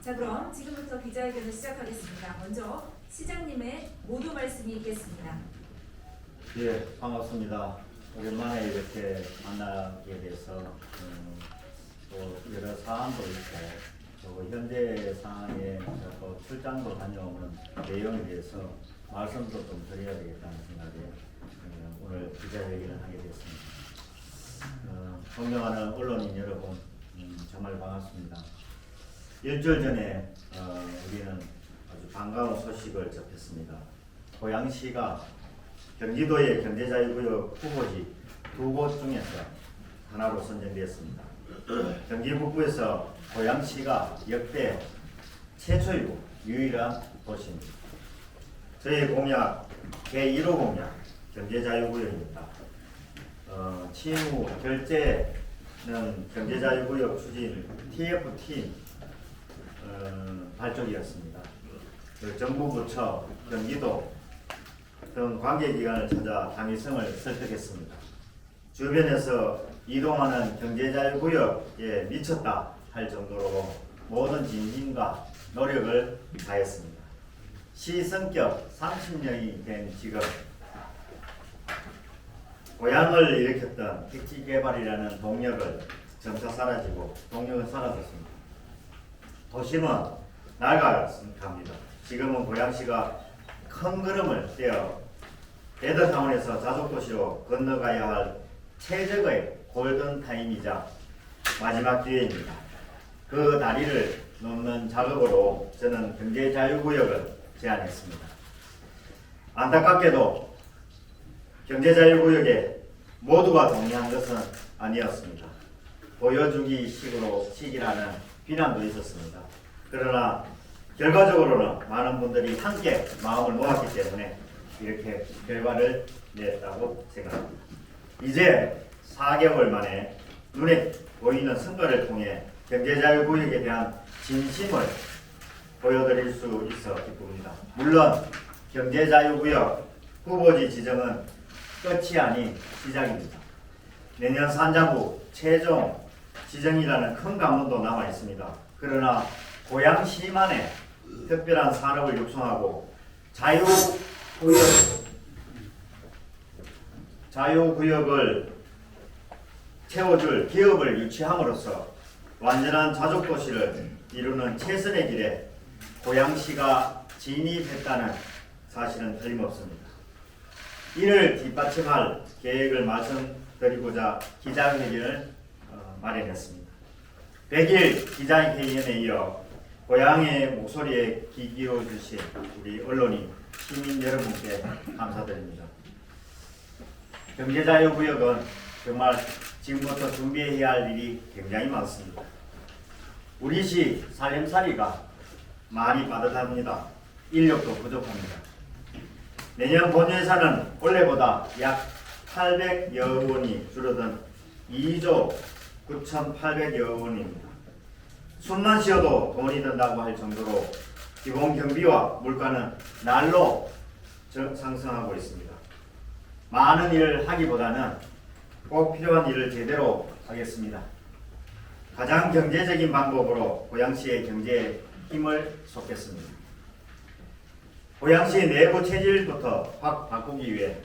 자, 그럼 지금부터 기자회견을 시작하겠습니다. 먼저 시장님의 모두 말씀이 있겠습니다. 예, 반갑습니다. 오랜만에 이렇게 만나게 돼서 또 여러 사안도 있고 또 현재 상황에 또 출장도 다녀오는 내용에 대해서 말씀도 좀 드려야 되겠다는 생각에 오늘 기자회견을 하게 됐습니다. 존경하는 언론인 여러분, 정말 반갑습니다. 일주일 전에 우리는 아주 반가운 소식을 접했습니다. 고양시가 경기도의 경제자유구역 후보지 2곳 중에서 하나로 선정되었습니다. 경기 북부에서 고양시가 역대 최초이고 유일한 도시입니다. 저희 공약 제1호 공약 경제자유구역입니다. 취임 후 결재는 경제자유구역 추진 TF팀 발족이었습니다. 정부 부처, 경기도 등 관계기관을 찾아 당위성을 설득했습니다. 주변에서 이동하는 경제자유구역에 미쳤다 할 정도로 모든 진심과 노력을 다했습니다. 시 성격 30년이 된 지금 고향을 일으켰던 택지개발이라는 동력을 점차 사라지고 동력은 사라졌습니다. 도심은 낡아갑니다. 지금은 고양시가 큰 걸음을 떼어 베더타운에서 자족도시로 건너가야 할 최적의 골든타임이자 마지막 기회입니다. 그 다리를 넘는 작업으로 저는 경제자유구역을 제안했습니다. 안타깝게도 경제자유구역에 모두가 동의한 것은 아니었습니다. 보여주기 식이라는 비난도 있었습니다. 그러나 결과적으로는 많은 분들이 함께 마음을 모았기 때문에 이렇게 결과를 냈다고 생각합니다. 이제 4개월 만에 눈에 보이는 성과를 통해 경제자유구역에 대한 진심을 보여드릴 수 있어 기쁩니다. 물론 경제자유구역 후보지 지정은 끝이 아닌 시작입니다. 내년 산자부 최종 지정이라는 큰 관문도 남아 있습니다. 그러나 고양시만의 특별한 산업을 육성하고 자유구역을 채워줄 기업을 유치함으로써 완전한 자족도시를 이루는 최선의 길에 고양시가 진입했다는 사실은 틀림없습니다. 이를 뒷받침할 계획을 말씀드리고자 기자회견을 마련했습니다. 100일 기자회견에 이어 고향의 목소리에 귀 기울여 주신 우리 언론인, 시민 여러분께 감사드립니다. 경제자유구역은 정말 지금부터 준비해야 할 일이 굉장히 많습니다. 우리 시 살림살이가 많이 빠듯합니다. 인력도 부족합니다. 내년 본예산은 올해보다 약 800여 원이 줄어든 2조 9,800여 원입니다. 숨만 쉬어도 돈이 든다고 할 정도로 기본 경비와 물가는 날로 상승하고 있습니다. 많은 일을 하기보다는 꼭 필요한 일을 제대로 하겠습니다. 가장 경제적인 방법으로 고양시의 경제에 힘을 쏟겠습니다. 고양시 내부 체질부터 확 바꾸기 위해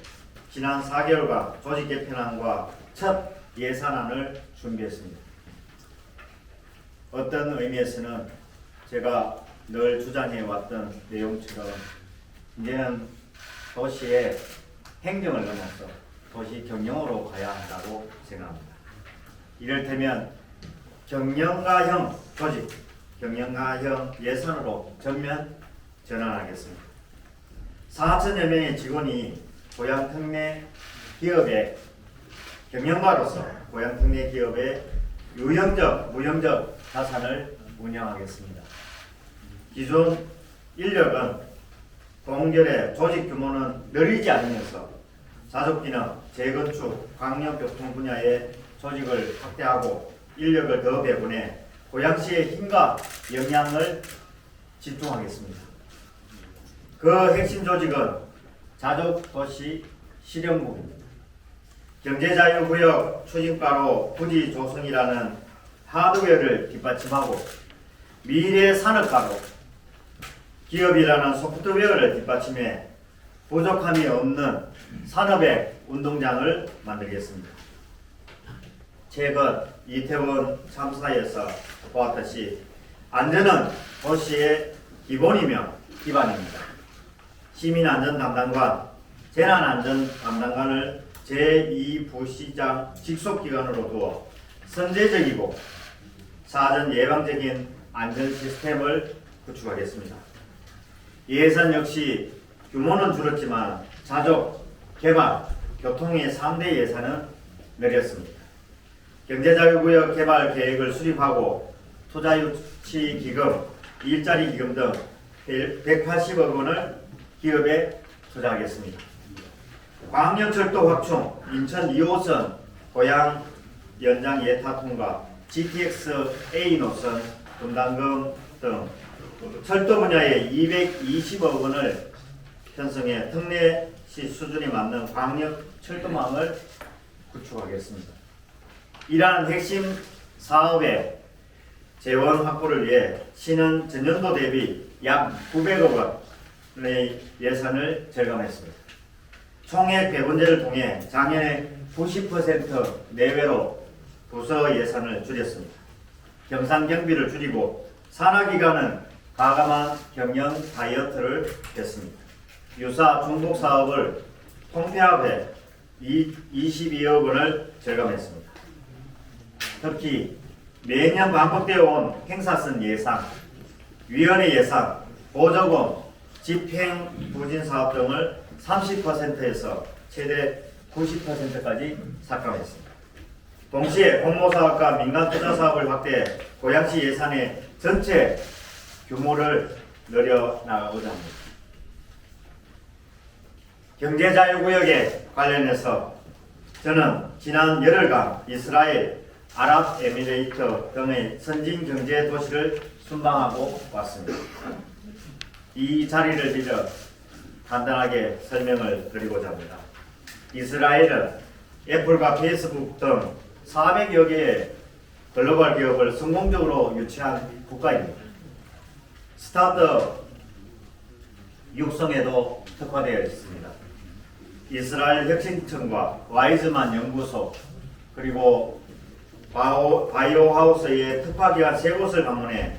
지난 4개월간 조직 개편안과 첫 예산안을 준비했습니다. 어떤 의미에서는 제가 늘 주장해왔던 내용처럼 이제는 도시의 행정을 넘어서 도시 경영으로 가야 한다고 생각합니다. 이를테면 경영가형 조직, 경영가형 예산으로 전면 전환하겠습니다. 4천여 명의 직원이 고향 특례 기업의 경영가로서 고향 특례 기업의 유형적, 무형적 자산을 운영하겠습니다. 기존 인력은 동결의 조직 규모는 늘리지 않으면서 자족기능, 재건축, 광역교통 분야의 조직을 확대하고 인력을 더 배분해 고양시의 힘과 역량을 집중하겠습니다. 그 핵심 조직은 자족도시 실용국입니다. 경제자유구역 추진과로 부지 조성이라는 하드웨어를 뒷받침하고 미래 산업가로 기업이라는 소프트웨어를 뒷받침해 부족함이 없는 산업의 운동장을 만들겠습니다. 최근 이태원 참사에서 보았듯이 안전은 도시의 기본이며 기반입니다. 시민안전 담당관, 재난안전 담당관을 제2부시장 직속기관으로 두어 선제적이고 사전 예방적인 안전 시스템을 구축하겠습니다. 예산 역시 규모는 줄었지만 자족, 개발, 교통의 3대 예산은 늘렸습니다. 경제자유구역 개발 계획을 수립하고 투자유치기금, 일자리기금 등 180억 원을 기업에 투자하겠습니다. 광역철도 확충, 인천 2호선 고양 연장 예타 통과, GTX A 노선 분담금 등 철도 분야에 220억 원을 편성해 특례시 수준에 맞는 광역 철도망을 구축하겠습니다. 이러한 핵심 사업의 재원 확보를 위해 시는 전년도 대비 약 900억 원의 예산을 절감했습니다. 총액 배분제를 통해 작년에 90% 내외로 부서 예산을 줄였습니다. 경상경비를 줄이고 산하기관은 과감한 경영 다이어트를 했습니다. 유사 중복 사업을 통폐합해 22억 원을 절감했습니다. 특히 매년 반복되어 온 행사선 예산, 위원회 예산, 보조금, 집행 부진 사업 등을 30%에서 최대 90%까지 삭감했습니다. 동시에 공모사업과 민간투자사업을 확대해 고양시 예산의 전체 규모를 늘려나가고자 합니다. 경제자유구역에 관련해서 저는 지난 열흘간 이스라엘, 아랍에미레이트 등의 선진경제 도시를 순방하고 왔습니다. 이 자리를 빌려 간단하게 설명을 드리고자 합니다. 이스라엘은 애플과 페이스북 등 400여 개의 글로벌 기업을 성공적으로 유치한 국가입니다. 스타트업 육성에도 특화되어 있습니다. 이스라엘 혁신청과 와이즈만 연구소 그리고 바이오하우스의 특파기관 3곳을 방문해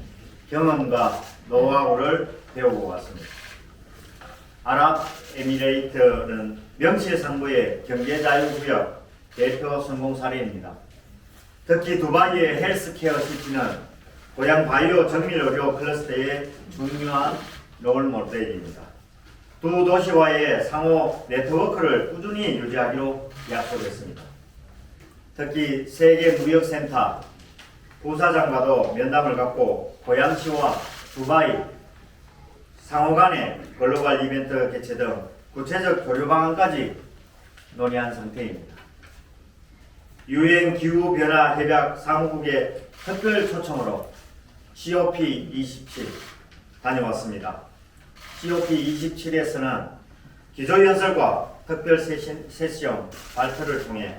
경험과 노하우를 배우고 왔습니다. 아랍에미레이트는 명실상부의 경제자유구역 대표 성공 사례입니다. 특히 두바이의 헬스케어 시티는 고양 바이오 정밀의료 클러스터의 중요한 롤 모델입니다. 두 도시와의 상호 네트워크를 꾸준히 유지하기로 약속했습니다. 특히 세계무역센터 부사장과도 면담을 갖고 고양시와 두바이 상호 간의 글로벌 이벤트 개최 등 구체적 교류 방안까지 논의한 상태입니다. 유엔 기후변화 협약 사무국의 특별 초청으로 COP27 다녀왔습니다. COP27에서는 기조연설과 특별 세션 발표를 통해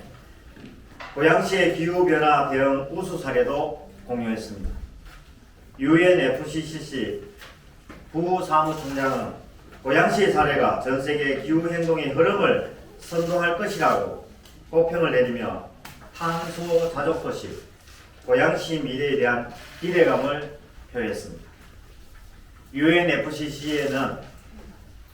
고양시의 기후변화 대응 우수 사례도 공유했습니다. UNFCCC 부사무총장은 고양시의 사례가 전세계 기후행동의 흐름을 선도할 것이라고 호평을 내리며 탄소 자족도시 고양시 미래에 대한 기대감을 표했습니다. UNFCCC에는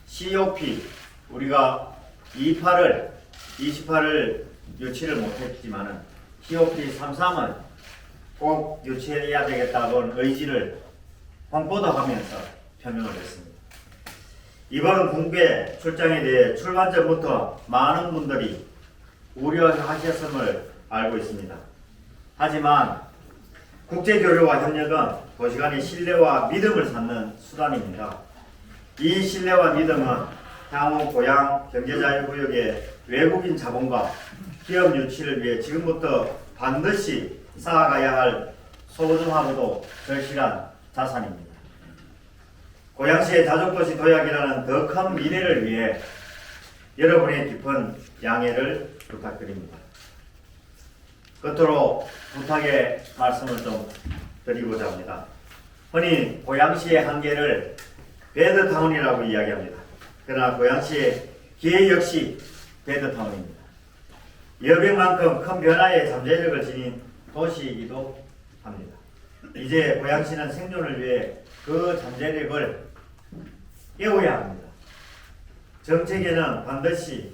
COP 우리가 28을 유치를 못했지만은 COP33은 꼭 유치해야 되겠다는 의지를 홍보도 하면서 표명을 했습니다. 이번 국외 출장에 대해 출발 전부터 많은 분들이 우려하셨음을 알고 있습니다. 하지만 국제교류와 협력은 도시간의 신뢰와 믿음을 쌓는 수단입니다. 이 신뢰와 믿음은 향후 고양 경제자유구역의 외국인 자본과 기업 유치를 위해 지금부터 반드시 쌓아가야 할 소중하고도 절실한 자산입니다. 고양시의 자족도시 도약이라는 더 큰 미래를 위해 여러분의 깊은 양해를 부탁드립니다. 끝으로 부탁의 말씀을 좀 드리고자 합니다. 흔히 고양시의 한계를 배드타운이라고 이야기합니다. 그러나 고양시의 기회 역시 배드타운입니다. 여백만큼 큰 변화의 잠재력을 지닌 도시이기도 합니다. 이제 고양시는 생존을 위해 그 잠재력을 깨워야 합니다. 정책에는 반드시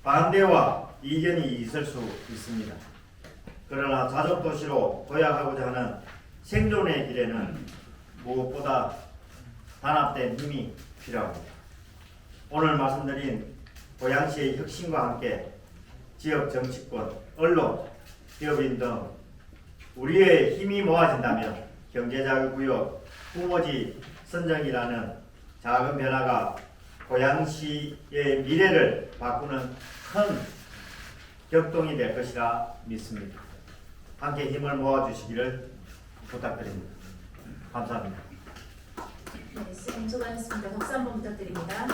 반대와 이견이 있을 수 있습니다. 그러나 자족도시로 도약하고자 하는 생존의 길에는 무엇보다 단합된 힘이 필요합니다. 오늘 말씀드린 고양시의 혁신과 함께 지역 정치권, 언론, 기업인 등 우리의 힘이 모아진다면 경제자유구역, 후모지 선정이라는 작은 변화가 고양시의 미래를 바꾸는 큰 격동이 될 것이라 믿습니다. 함께 힘을 모아주시기를 부탁드립니다. 감사합니다. 네, 수고하셨습니다. 박수 한번 부탁드립니다.